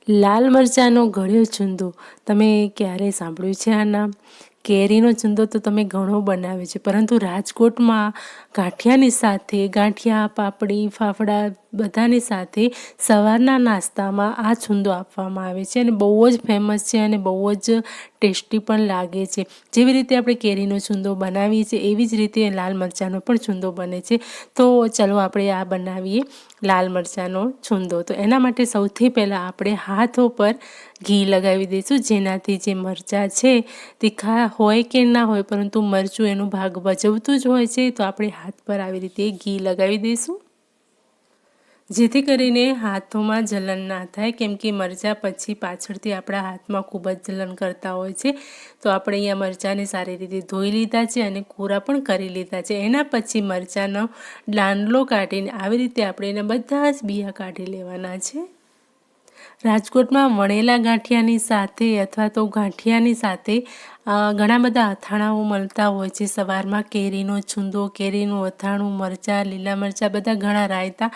લાલ મરચાંનો ગળ્યો ચૂંદો તમે ક્યારેય સાંભળ્યું છે આ નામ? કેરીનો ચૂંદો તો તમે ઘણો બનાવ્યો છે, પરંતુ રાજકોટમાં ગાંઠિયાની સાથે ગાંઠિયા, પાપડી, ફાફડા બધાની સાથે સવારના નાસ્તામાં આ ચૂંદો આપવામાં આવે છે અને બહુ જ ફેમસ છે અને બહુ જ ટેસ્ટી પણ લાગે છે. જેવી રીતે આપણે કેરીનો ચૂંદો બનાવીએ છીએ એવી જ રીતે લાલ મરચાંનો પણ ચૂંદો બને છે. તો ચલો આપણે આ બનાવીએ લાલ મરચાંનો ચૂંદો. તો એના માટે સૌથી પહેલાં આપણે હાથો પર ઘી લગાવી દઈશું, જેનાથી જે મરચાં છે તીખા હોય કે ના હોય, પરંતુ મરચું એનો ભાગ ભજવતું જ હોય છે. તો આપણે હાથ પર આવી રીતે ઘી લગાવી દઈશું, જેથી કરીને હાથોમાં જલન ના થાય, કેમ કે મરચાં પછી પાછળથી આપણા હાથમાં ખૂબ જ જલન કરતા હોય છે. તો આપણે અહીંયા મરચાંને સારી રીતે ધોઈ લીધા છે અને કોરા પણ કરી લીધા છે. એના પછી મરચાંનો દાંડલો કાઢીને આવી રીતે આપણે એના બધા જ બિયા કાઢી લેવાના છે. રાજકોટમાં વણેલા ગાંઠિયાની સાથે અથવા તો ગાંઠિયાની સાથે ઘણા બધા અથાણાઓ મળતા હોય છે. સવારમાં કેરીનો ચૂંદો, કેરીનું અથાણું, મરચાં, લીલા મરચાં, બધા ઘણા રાયતા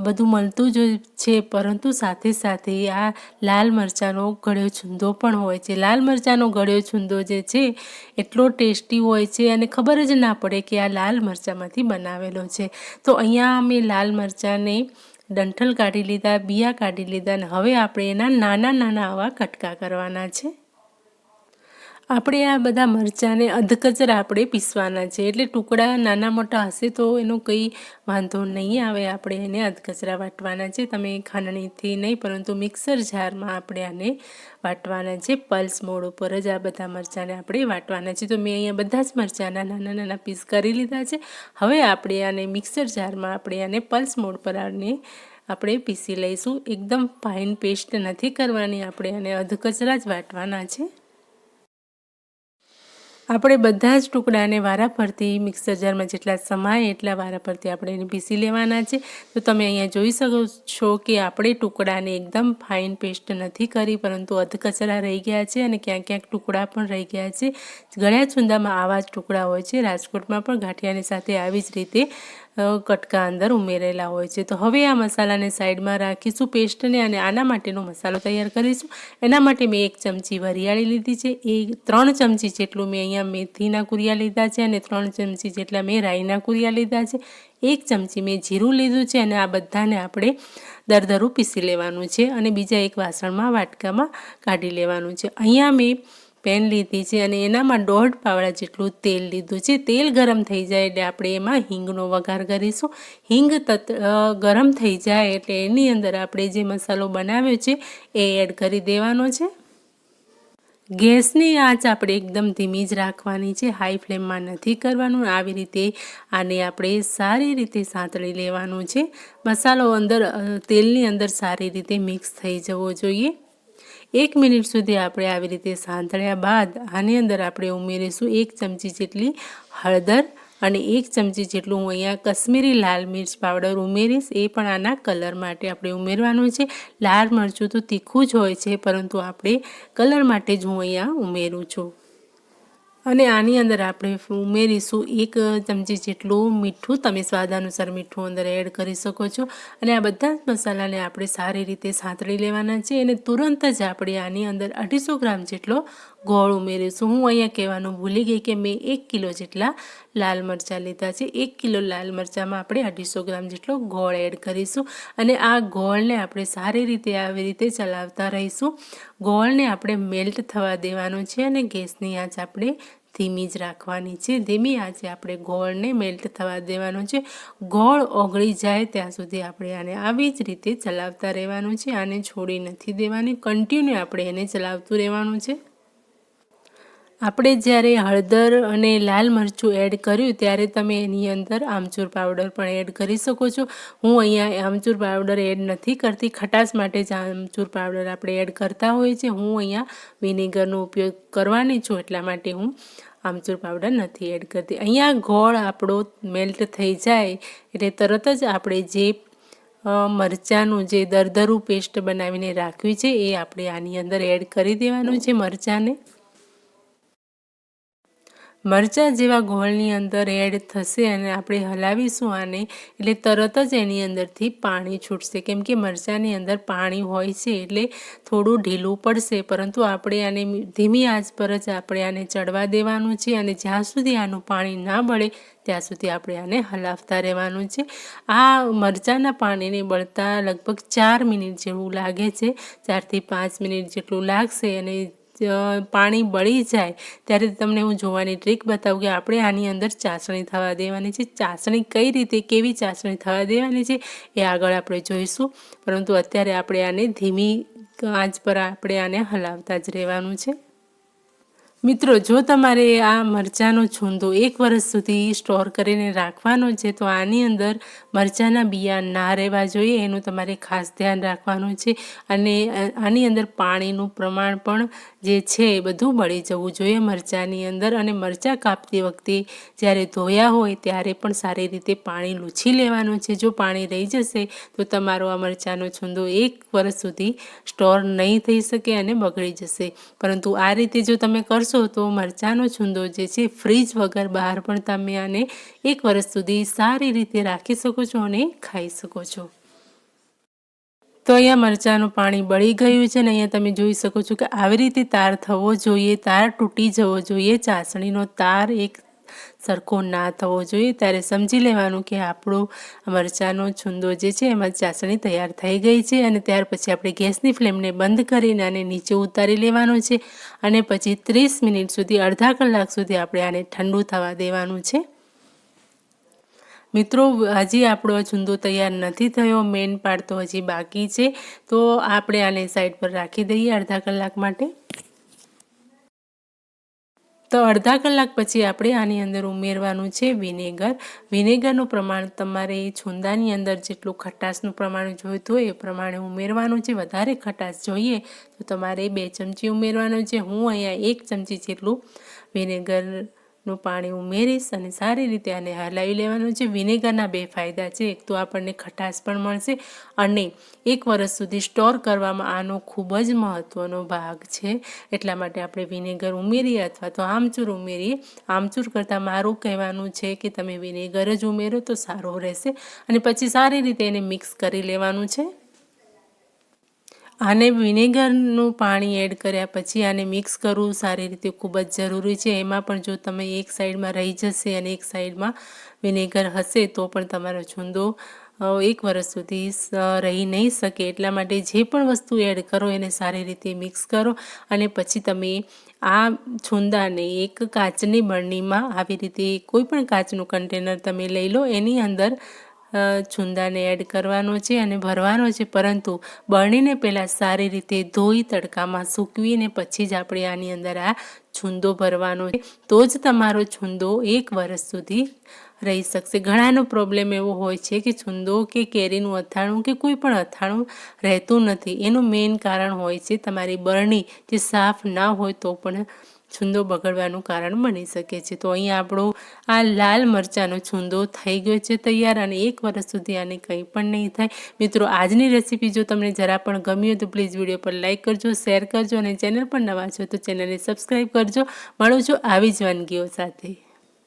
બધું મળતું જ છે, પરંતુ સાથે સાથે આ લાલ મરચાંનો ગળ્યો ચૂંદો પણ હોય છે. લાલ મરચાંનો ગળ્યો ચૂંદો જે છે એટલો ટેસ્ટી હોય છે અને ખબર જ ના પડે કે આ લાલ મરચાંમાંથી બનાવેલો છે. તો અહીંયા મેં લાલ મરચાંને ડંઠલ કાઢી લીધા, બિયા કાઢી લીધા અને હવે આપણે એના નાના નાના આવા કટકા કરવાના છે. આપણે આ બધા મરચાંને અધકચરા આપણે પીસવાના છે, એટલે ટુકડા નાના મોટા હશે તો એનો કંઈ વાંધો નહીં આવે. આપણે એને અધકચરા વાટવાના છે. તમે ખાંડણીથી નહીં, પરંતુ મિક્સર જારમાં આપણે આને વાટવાના છે. પલ્સ મોડ ઉપર જ આ બધા મરચાંને આપણે વાટવાના છે. તો મેં અહીંયા બધા જ મરચાંના નાના નાના પીસ કરી લીધા છે. હવે આપણે આને મિક્સર જારમાં આપણે આને પલ્સ મોડ પર આપણે પીસી લઈશું. એકદમ ફાઇન પેસ્ટ નથી કરવાની, આપણે આને અધકચરા જ વાટવાના છે. આપણે બધા જ ટુકડાને વારાફરતી મિક્સર જારમાં જેટલા સમાય એટલા વારાફરતી આપણે એને પીસી લેવાના છે. તો તમે અહીંયા જોઈ શકો છો કે આપણે ટુકડાને એકદમ ફાઇન પેસ્ટ નથી કરી, પરંતુ અધકચરા રહી ગયા છે અને ક્યાંક ક્યાંક ટુકડા પણ રહી ગયા છે. ગળ્યા ચૂંદામાં આવા જ ટુકડા હોય છે. રાજકોટમાં પણ ગાંઠિયાની સાથે આવી જ રીતે કટકા અંદર ઉમેરેલા હોય છે. તો હવે આ મસાલાને સાઈડમાં રાખીશું પેસ્ટને, અને આના માટેનો મસાલો તૈયાર કરીશું. એના માટે મેં 1 ચમચી વરિયાળી લીધી છે, 3 ચમચી જેટલું મેં અહીંયા મેથીના કુરિયા લીધા છે અને 3 ચમચી જેટલા મેં રાઈના કુરિયા લીધા છે. 1 ચમચી મેં જીરું લીધું છે અને આ બધાને આપણે દરદરું પીસી લેવાનું છે અને બીજા એક વાસણમાં વાટકામાં કાઢી લેવાનું છે. અહીંયા મેં પેન લીધી છે અને એનામાં 1.5 પાવડા જેટલું તેલ લીધું છે. તેલ ગરમ થઈ જાય એટલે આપણે એમાં હિંગનો વઘાર કરીશું. હિંગ ગરમ થઈ જાય એટલે એની અંદર આપણે જે મસાલો બનાવ્યો છે એ એડ કરી દેવાનો છે. ગેસની આંચ આપણે એકદમ ધીમી જ રાખવાની છે, હાઈ ફ્લેમમાં નથી કરવાનું. આવી રીતે આને આપણે સારી રીતે સાંતળી લેવાનું છે. મસાલો તેલની અંદર સારી રીતે મિક્સ થઈ જવો જોઈએ. 1 મિનિટ સુધી આપણે આવી રીતે સાંતળ્યા બાદ આની અંદર આપણે ઉમેરીશું 1 ચમચી જેટલી હળદર અને 1 ચમચી જેટલું હું અહીંયા કશ્મીરી લાલ મિર્ચ પાવડર ઉમેરીશ. એ પણ આના કલર માટે આપણે ઉમેરવાનું છે. લાલ મરચું તો તીખું જ હોય છે, પરંતુ આપણે કલર માટે જ હું અહીંયા ઉમેરું છું. અને આની અંદર આપણે ઉમેરીશું 1 ચમચી જેટલું મીઠું. તમે સ્વાદ અનુસાર મીઠું અંદર એડ કરી શકો છો. અને આ બધા જ મસાલાને આપણે સારી રીતે સાંતળી લેવાના છે અને તુરંત જ આપણે આની અંદર 250 ગ્રામ જેટલો ગોળ ઉમેરીશું. હું અહીંયા કહેવાનું ભૂલી ગઈ કે મેં 1 કિલો જેટલા લાલ મરચાં લીધા છે. 1 કિલો લાલ મરચાંમાં આપણે 250 ગ્રામ જેટલો ગોળ એડ કરીશું અને આ ગોળને આપણે સારી રીતે આવી રીતે ચલાવતા રહીશું. ગોળને આપણે મેલ્ટ થવા દેવાનો છે અને ગેસની આંચ આપણે ધીમી જ રાખવાની છે. ધીમી આંચે આપણે ગોળને મેલ્ટ થવા દેવાનો છે. ગોળ ઓગળી જાય ત્યાં સુધી આપણે આને આવી જ રીતે ચલાવતા રહેવાનું છે. આને છોડી નથી દેવાની, કન્ટિન્યુ આપણે એને ચલાવતું રહેવાનું છે. આપણે જ્યારે હળદર અને લાલ મરચું એડ કર્યું ત્યારે તમે એની અંદર આમચૂર પાવડર પણ એડ કરી શકો છો. હું અહીંયા આમચૂર પાવડર એડ નથી કરતી, ખટાશ માટે જ આમચૂર પાવડર આપણે એડ કરતા હોઈએ છીએ. હું અહીંયા વિનેગરનો ઉપયોગ કરવાની છું, એટલા માટે હું આમચૂર પાવડર નથી એડ કરતી. અહીંયા ગોળ આપણો મેલ્ટ થઈ જાય એટલે તરત જ આપણે જે મરચાંનું જે દરદરું પેસ્ટ બનાવીને રાખ્યું છે એ આપણે આની અંદર એડ કરી દેવાનું છે મરચાંને. મરચાં જેવા ગોળની અંદર એડ થશે અને આપણે હલાવીશું આને એટલે તરત જ એની અંદરથી પાણી છૂટશે, કેમ કે મરચાંની અંદર પાણી હોય છે એટલે થોડું ઢીલું પડશે, પરંતુ આપણે આને ધીમી આંચ પર જ આપણે આને ચડવા દેવાનું છે અને જ્યાં સુધી આનું પાણી ના બળે ત્યાં સુધી આપણે આને હલાવતા રહેવાનું છે। આ મરચાંના પાણીને બળતા લગભગ 4 મિનિટ જેવું લાગે છે, 4 થી 5 મિનિટ જેટલું લાગશે અને પાણી બળી જાય ત્યારે તમને હું જોવાની ટ્રીક બતાવું કે આપણે આની અંદર ચાસણી થવા દેવાની છે। ચાસણી કઈ રીતે કેવી ચાસણી થવા દેવાની છે એ આગળ આપણે જોઈશું, પરંતુ અત્યારે આપણે આને ધીમી આંચ પર આપણે આને હલાવતા જ રહેવાનું છે। મિત્રો, જો તમારે આ મરચાંનો છૂંદો 1 વર્ષ સુધી સ્ટોર કરીને રાખવાનો છે તો આની અંદર મરચાંના બિયા ના રહેવા જોઈએ, એનું તમારે ખાસ ધ્યાન રાખવાનું છે અને આની અંદર પાણીનું પ્રમાણ પણ જે છે એ બધું મળી જવું જોઈએ મરચાંની અંદર। અને મરચાં કાપતી વખતે જ્યારે ધોયા હોય ત્યારે પણ સારી રીતે પાણી લૂછી લેવાનું છે। જો પાણી રહી જશે તો તમારો આ મરચાંનો છૂંદો 1 વર્ષ સુધી સ્ટોર નહીં થઈ શકે અને બગડી જશે, પરંતુ આ રીતે જો તમે કરશો તો મરચાંનો છૂંદો જે છે ફ્રીજ વગર બહાર પણ તમે આને 1 વર્ષ સુધી સારી રીતે રાખી શકો છો અને ખાઈ શકો છો। તો અહીંયા મરચાંનું પાણી બળી ગયું છે ને અહીંયા તમે જોઈ શકો છો કે આવી રીતે તાર થવો જોઈએ, તાર તૂટી જવો જોઈએ, ચાસણીનો તાર એક સરખો ના થવો જોઈએ, ત્યારે સમજી લેવાનું કે આપણો મરચાંનો છૂંદો જે છે એમાં ચાસણી તૈયાર થઈ ગઈ છે। અને ત્યાર પછી આપણે ગેસની ફ્લેમને બંધ કરીને આને નીચે ઉતારી લેવાનું છે અને પછી 30 મિનિટ સુધી અડધા કલાક સુધી આપણે આને ઠંડુ થવા દેવાનું છે। મિત્રો, હજી આપણો છૂંદો તૈયાર નથી થયો, મેઇન પાર્ટ તો હજી બાકી છે, તો આપણે આને સાઈડ પર રાખી દઈએ અડધા કલાક માટે। તો અડધા કલાક પછી આપણે આની અંદર ઉમેરવાનું છે વિનેગર। વિનેગરનું પ્રમાણ તમારે છૂંદાની અંદર જેટલું ખટાશનું પ્રમાણ જોઈતું હોય એ પ્રમાણે ઉમેરવાનું છે। વધારે ખટાશ જોઈએ તો તમારે 2 ચમચી ઉમેરવાનું છે। હું અહીંયા 1 ચમચી જેટલું વિનેગરનું પાણી ઉમેરીશ અને સારી રીતે આને હલાવી લેવાનું છે। વિનેગરના 2 ફાયદા છે, એક તો આપણને ખટાશ પણ મળશે અને 1 વર્ષ સુધી સ્ટોર કરવામાં આનો ખૂબ જ મહત્ત્વનો ભાગ છે, એટલા માટે આપણે વિનેગર ઉમેરીએ અથવા તો આમચૂર ઉમેરીએ। આમચૂર કરતાં મારું કહેવાનું છે કે તમે વિનેગર જ ઉમેરો તો સારું રહેશે અને પછી સારી રીતે એને મિક્સ કરી લેવાનું છે। આને વિનેગરનું પાણી એડ કર્યા પછી આને મિક્સ કરવું સારી રીતે ખૂબ જ જરૂરી છે। એમાં પણ જો તમે એક સાઈડમાં રહી જશે અને એક સાઈડમાં વિનેગર હશે તો પણ તમારો છૂંદો 1 વર્ષ સુધી રહી નહીં શકે, એટલા માટે જે પણ વસ્તુ એડ કરો એને સારી રીતે મિક્સ કરો અને પછી તમે આ છૂંદાને એક કાચની બરણીમાં આવી રીતે કોઈ પણ કાચનું કન્ટેનર તમે લઈ લો, એની અંદર છૂંદાને એડ કરવાનો છે અને ભરવાનો છે, પરંતુ બરણીને પહેલાં સારી રીતે ધોઈ તડકામાં સૂકવીને પછી જ આપણે આની અંદર આ છૂંદો ભરવાનો છે, તો જ તમારો છૂંદો 1 વર્ષ સુધી રહી શકશે। ઘણાનો પ્રોબ્લેમ એવો હોય છે કે છૂંદો કે કેરીનું અથાણું કે કોઈ પણ અથાણું રહેતું નથી, એનું મેઇન કારણ હોય છે તમારી બરણી જે સાફ ના હોય તો પણ છૂંદો બગડવાનું કારણ બની શકે છે। તો અહીંયા આપણો આ લાલ મરચાંનો છૂંદો થઈ ગયો છે તૈયાર અને 1 વર્ષ સુધી આને કંઈ પણ નહીં થાય। મિત્રો, આજની રેસીપી જો તમને જરા પણ ગમી હોય તો પ્લીઝ વિડીયો પર લાઇક કરજો, શેર કરજો અને ચેનલ પર નવા છો તો ચેનલને સબસ્ક્રાઈબ કરજો। મળું છું આવી જ વાનગીઓ સાથે।